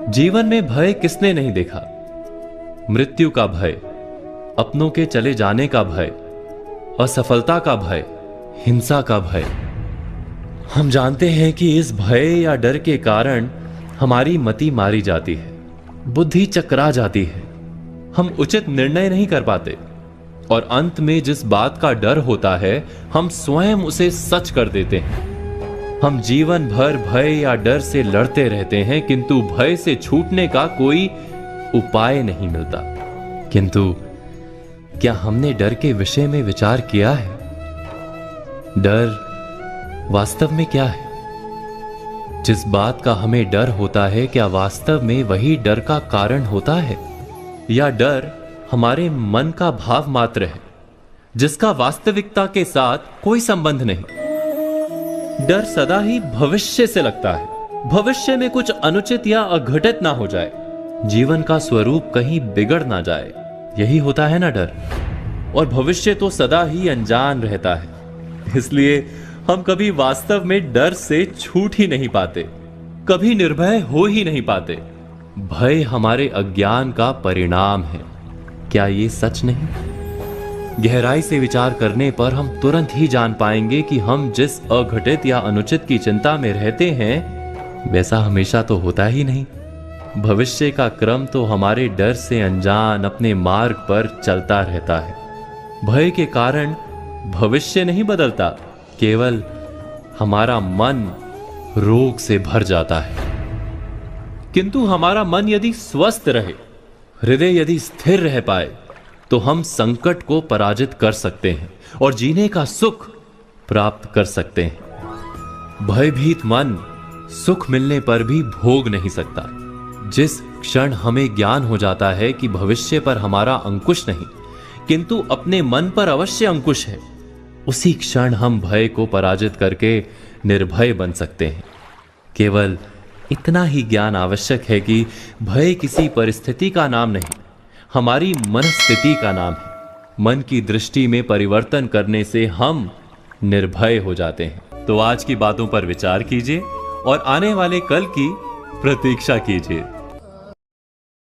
जीवन में भय किसने नहीं देखा। मृत्यु का भय, अपनों के चले जाने का भय, असफलता का भय, हिंसा का भय। हम जानते हैं कि इस भय या डर के कारण हमारी मति मारी जाती है, बुद्धि चकरा जाती है, हम उचित निर्णय नहीं कर पाते और अंत में जिस बात का डर होता है हम स्वयं उसे सच कर देते हैं। हम जीवन भर भय या डर से लड़ते रहते हैं, किंतु भय से छूटने का कोई उपाय नहीं मिलता। किंतु क्या हमने डर के विषय में विचार किया है? डर वास्तव में क्या है? जिस बात का हमें डर होता है, क्या वास्तव में वही डर का कारण होता है, या डर हमारे मन का भाव मात्र है जिसका वास्तविकता के साथ कोई संबंध नहीं? डर सदा ही भविष्य से लगता है, भविष्य में कुछ अनुचित या अघटित ना हो जाए, जीवन का स्वरूप कहीं बिगड़ ना जाए, यही होता है ना डर। और भविष्य तो सदा ही अनजान रहता है, इसलिए हम कभी वास्तव में डर से छूट ही नहीं पाते, कभी निर्भय हो ही नहीं पाते। भय हमारे अज्ञान का परिणाम है, क्या ये सच नहीं? गहराई से विचार करने पर हम तुरंत ही जान पाएंगे कि हम जिस अघटित या अनुचित की चिंता में रहते हैं वैसा हमेशा तो होता ही नहीं। भविष्य का क्रम तो हमारे डर से अनजान अपने मार्ग पर चलता रहता है। भय के कारण भविष्य नहीं बदलता, केवल हमारा मन रोग से भर जाता है। किंतु हमारा मन यदि स्वस्थ रहे, हृदय यदि स्थिर रह पाए, तो हम संकट को पराजित कर सकते हैं और जीने का सुख प्राप्त कर सकते हैं। भयभीत मन सुख मिलने पर भी भोग नहीं सकता। जिस क्षण हमें ज्ञान हो जाता है कि भविष्य पर हमारा अंकुश नहीं किंतु अपने मन पर अवश्य अंकुश है, उसी क्षण हम भय को पराजित करके निर्भय बन सकते हैं। केवल इतना ही ज्ञान आवश्यक है कि भय किसी परिस्थिति का नाम नहीं, हमारी मनस्थिति का नाम है। मन की दृष्टि में परिवर्तन करने से हम निर्भय हो जाते हैं। तो आज की बातों पर विचार कीजिए और आने वाले कल की प्रतीक्षा कीजिए।